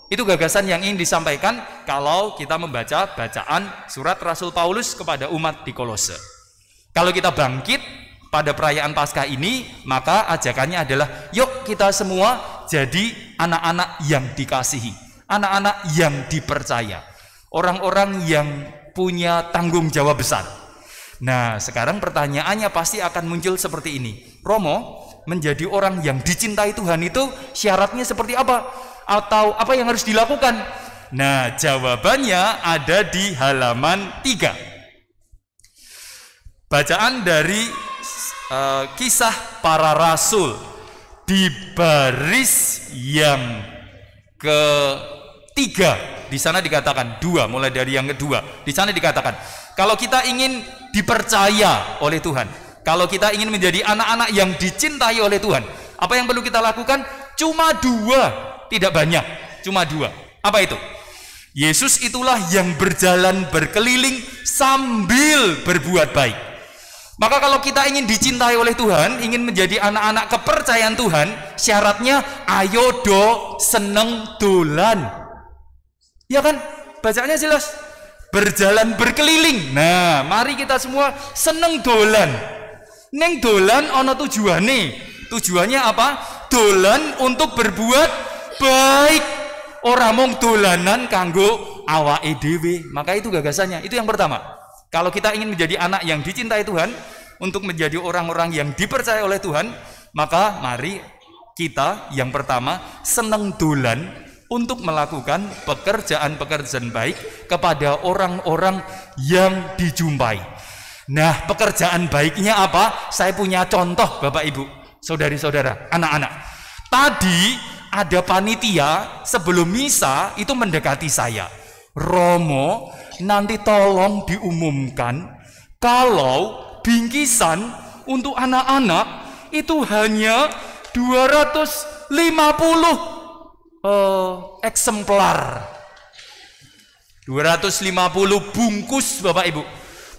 Itu gagasan yang ingin disampaikan kalau kita membaca bacaan surat Rasul Paulus kepada umat di Kolose. Kalau kita bangkit pada perayaan Paskah ini, maka ajakannya adalah yuk kita semua jadi anak-anak yang dikasihi, anak-anak yang dipercaya, orang-orang yang punya tanggung jawab besar. Nah, sekarang pertanyaannya pasti akan muncul seperti ini. Romo, menjadi orang yang dicintai Tuhan itu syaratnya seperti apa? Atau apa yang harus dilakukan? Nah, jawabannya ada di halaman 3. Bacaan dari Kisah Para Rasul di baris yang ketiga. Di sana dikatakan 2, mulai dari yang kedua. Di sana dikatakan, kalau kita ingin dipercaya oleh Tuhan, kalau kita ingin menjadi anak-anak yang dicintai oleh Tuhan, apa yang perlu kita lakukan? Cuma 2. Tidak banyak, cuma 2. Apa itu? Yesus itulah yang berjalan berkeliling sambil berbuat baik. Maka kalau kita ingin dicintai oleh Tuhan, ingin menjadi anak-anak kepercayaan Tuhan, syaratnya ayo do seneng dolan. Ya kan? Bacaannya jelas. Berjalan berkeliling. Nah, mari kita semua seneng dolan. Neng dolan ono tujuannya. Tujuannya apa? Dolan untuk berbuat baik, orang mong dolanan kanggo awake dhewe. Maka itu gagasannya. Itu yang pertama. Kalau kita ingin menjadi anak yang dicintai Tuhan, untuk menjadi orang-orang yang dipercaya oleh Tuhan, maka mari kita yang pertama seneng dolan untuk melakukan pekerjaan-pekerjaan baik kepada orang-orang yang dijumpai. Nah, pekerjaan baiknya apa? Saya punya contoh, Bapak Ibu, saudari-saudara, anak-anak. Tadi ada panitia sebelum misa itu mendekati saya. Romo, nanti tolong diumumkan kalau bingkisan untuk anak-anak itu hanya 250 eksemplar. 250 bungkus, Bapak Ibu.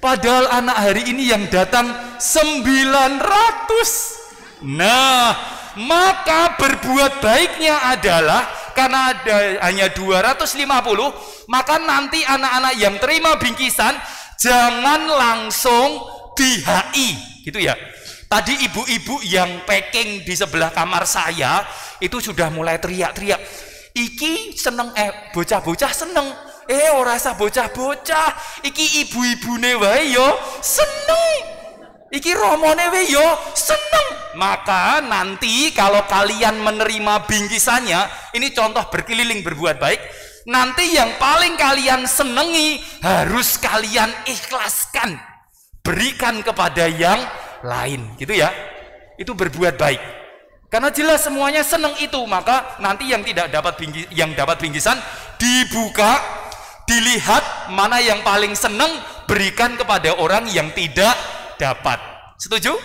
Padahal anak hari ini yang datang 900. Nah, maka berbuat baiknya adalah karena ada hanya 250, maka nanti anak-anak yang terima bingkisan jangan langsung di HI, gitu ya. Tadi ibu-ibu yang packing di sebelah kamar saya itu sudah mulai teriak-teriak. Iki seneng, bocah-bocah seneng. Ora usah bocah-bocah. Iki ibu-ibune wae yo seneng. Iki romone wae yo seneng. Maka nanti kalau kalian menerima bingkisannya, ini contoh berkeliling berbuat baik. Nanti yang paling kalian senengi harus kalian ikhlaskan, berikan kepada yang lain, gitu ya. Itu berbuat baik. Karena jelas semuanya seneng itu, maka nanti yang tidak dapat bingkisan dibuka, dilihat mana yang paling seneng, berikan kepada orang yang tidak dapat. Setuju?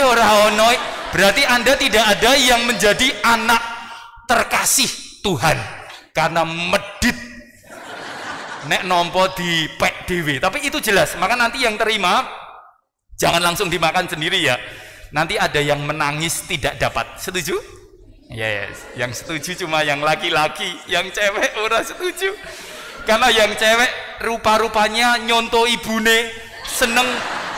Ora ono. Berarti Anda tidak ada yang menjadi anak terkasih Tuhan karena medit nek nompo di pek dewe. Tapi itu jelas. Maka nanti yang terima jangan langsung dimakan sendiri ya. Nanti ada yang menangis tidak dapat. Setuju? Yes. Yang setuju cuma yang laki-laki, yang cewek ora setuju. Karena yang cewek rupa-rupanya nyonto ibune, seneng.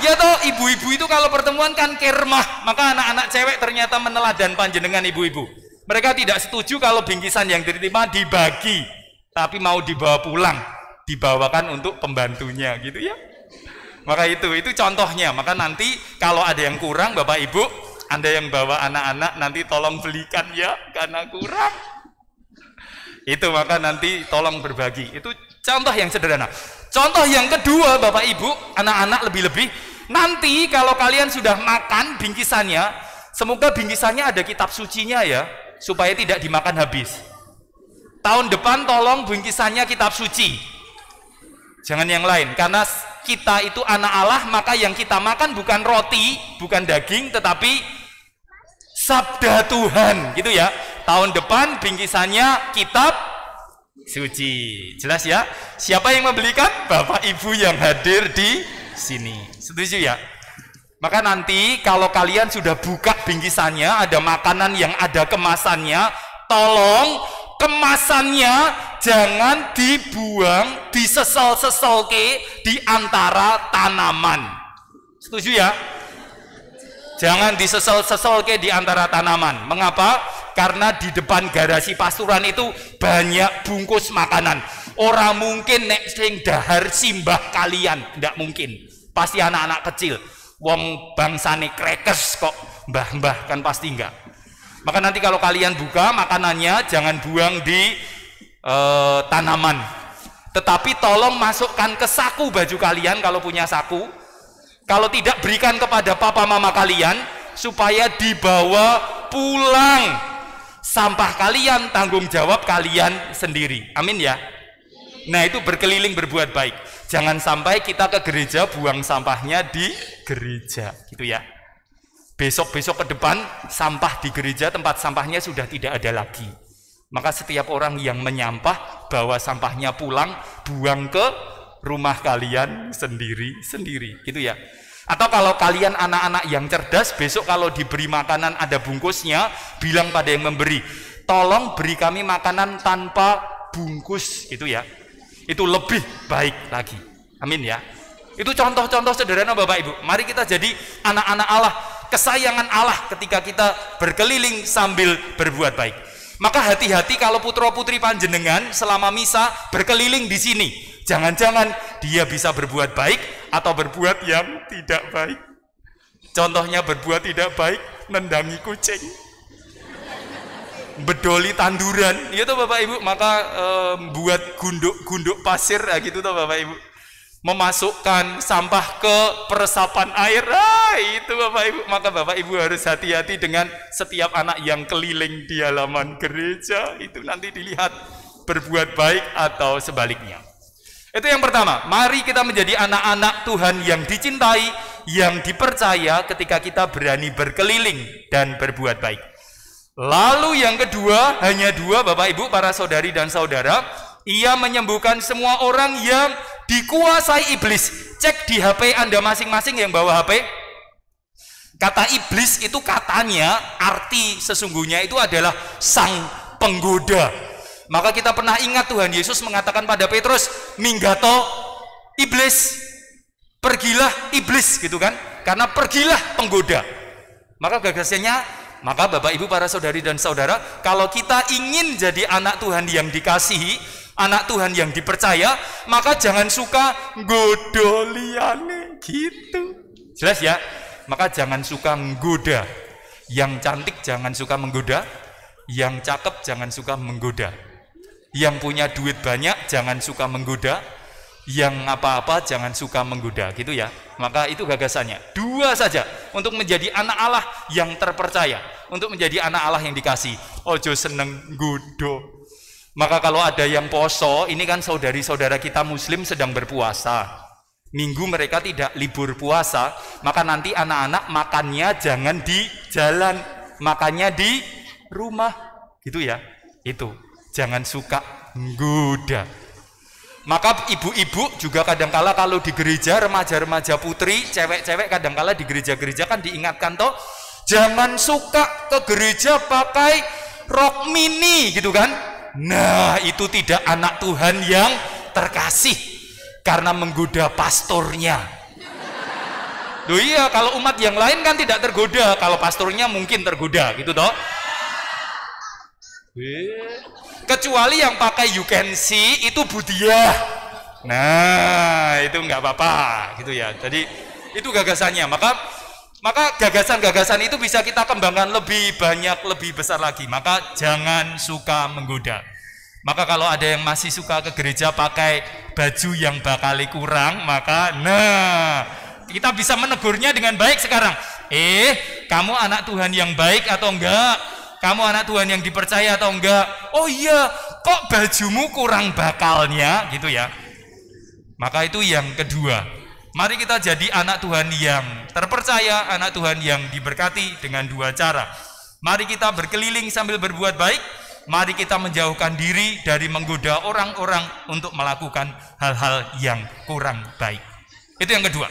Ya toh, ibu-ibu itu kalau pertemuan kan kermah. Maka anak-anak cewek ternyata meneladan panjenengan ibu-ibu. Mereka tidak setuju kalau bingkisan yang diterima dibagi, tapi mau dibawa pulang, dibawakan untuk pembantunya, gitu ya. Maka itu contohnya. Maka nanti kalau ada yang kurang, Bapak Ibu, Anda yang bawa anak-anak nanti tolong belikan ya, karena kurang. Itu maka nanti tolong berbagi. Itu contoh yang sederhana. Contoh yang kedua, Bapak Ibu, anak-anak lebih-lebih, nanti kalau kalian sudah makan bingkisannya, semoga bingkisannya ada kitab sucinya ya, supaya tidak dimakan habis. Tahun depan tolong bingkisannya kitab suci, jangan yang lain. Karena kita itu anak Allah, maka yang kita makan bukan roti, bukan daging, tetapi sabda Tuhan, gitu ya. Tahun depan bingkisannya kitab suci. Jelas ya? Siapa yang membelikan? Bapak Ibu yang hadir di sini. Setuju ya? Maka nanti kalau kalian sudah buka bingkisannya, ada makanan yang ada kemasannya, tolong kemasannya jangan dibuang, disesel-seselke di antara tanaman. Setuju ya? Jangan disesel-seselke di antara tanaman. Mengapa? Karena di depan garasi pasturan itu banyak bungkus makanan. Orang mungkin nek sing dahar simbah kalian, tidak mungkin. Pasti anak-anak kecil. Wong bangsane crackers kok, mbah-mbah kan pasti enggak. Maka nanti kalau kalian buka makanannya jangan buang di tanaman. Tetapi tolong masukkan ke saku baju kalian kalau punya saku. Kalau tidak, berikan kepada papa mama kalian supaya dibawa pulang. Sampah kalian tanggung jawab kalian sendiri. Amin ya. Nah, itu berkeliling berbuat baik. Jangan sampai kita ke gereja buang sampahnya di gereja, gitu ya. Besok-besok ke depan sampah di gereja, tempat sampahnya sudah tidak ada lagi. Maka setiap orang yang menyampah bawa sampahnya pulang, buang ke rumah kalian sendiri-sendiri, gitu ya. Atau kalau kalian anak-anak yang cerdas, besok kalau diberi makanan ada bungkusnya, bilang pada yang memberi, tolong beri kami makanan tanpa bungkus, gitu ya. Itu lebih baik lagi. Amin ya. Itu contoh-contoh sederhana Bapak Ibu. Mari kita jadi anak-anak Allah, kesayangan Allah ketika kita berkeliling sambil berbuat baik. Maka hati-hati kalau putra-putri panjenengan selama misa berkeliling di sini. Jangan-jangan dia bisa berbuat baik atau berbuat yang tidak baik. Contohnya berbuat tidak baik, nendangi kucing, bedoli tanduran, itu Bapak Ibu. Maka buat gunduk pasir, gitu toh Bapak Ibu. Memasukkan sampah ke peresapan air, itu Bapak Ibu. Maka Bapak Ibu harus hati-hati dengan setiap anak yang keliling di halaman gereja. Itu nanti dilihat berbuat baik atau sebaliknya. Itu yang pertama. Mari kita menjadi anak-anak Tuhan yang dicintai, yang dipercaya ketika kita berani berkeliling dan berbuat baik. Lalu yang kedua, hanya dua Bapak Ibu, para saudari dan saudara, ia menyembuhkan semua orang yang dikuasai iblis. Cek di HP Anda masing-masing yang bawa HP. Kata iblis itu katanya, arti sesungguhnya itu adalah sang penggoda. Maka kita pernah ingat Tuhan Yesus mengatakan pada Petrus, minggato iblis, pergilah iblis, gitu kan? Karena pergilah penggoda. Maka gagasannya, maka Bapak Ibu, para saudari dan saudara, kalau kita ingin jadi anak Tuhan yang dikasihi, anak Tuhan yang dipercaya, maka jangan suka godoliane, gitu. Jelas ya? Maka jangan suka menggoda. Yang cantik jangan suka menggoda, yang cakep jangan suka menggoda. Yang punya duit banyak jangan suka menggoda, yang apa-apa jangan suka menggoda, gitu ya. Maka itu gagasannya. Dua saja untuk menjadi anak Allah yang terpercaya, untuk menjadi anak Allah yang dikasih. Ojo seneng godo. Maka kalau ada yang poso, ini kan saudari-saudara kita muslim sedang berpuasa. Minggu mereka tidak libur puasa, maka nanti anak-anak makannya jangan di jalan, makannya di rumah, gitu ya. Itu. Jangan suka menggoda. Maka ibu-ibu juga kadangkala kalau di gereja, remaja-remaja putri, cewek-cewek kadangkala di gereja-gereja kan diingatkan toh, jangan suka ke gereja pakai rok mini, gitu kan. Nah, itu tidak anak Tuhan yang terkasih, karena menggoda pastornya. Loh iya, kalau umat yang lain kan tidak tergoda, kalau pastornya mungkin tergoda, gitu toh. Kecuali yang pakai you can see itu Budia. Nah, itu nggak apa-apa, gitu ya. Jadi itu gagasannya. Maka gagasan-gagasan itu bisa kita kembangkan lebih banyak, lebih besar lagi. Maka jangan suka menggoda. Maka kalau ada yang masih suka ke gereja pakai baju yang bakal kurang, maka kita bisa menegurnya dengan baik sekarang. Kamu anak Tuhan yang baik atau enggak? Kamu anak Tuhan yang dipercaya atau enggak? Oh iya, kok bajumu kurang bakalnya, gitu ya. Maka itu yang kedua. Mari kita jadi anak Tuhan yang terpercaya, anak Tuhan yang diberkati dengan dua cara. Mari kita berkeliling sambil berbuat baik. Mari kita menjauhkan diri dari menggoda orang-orang untuk melakukan hal-hal yang kurang baik. Itu yang kedua.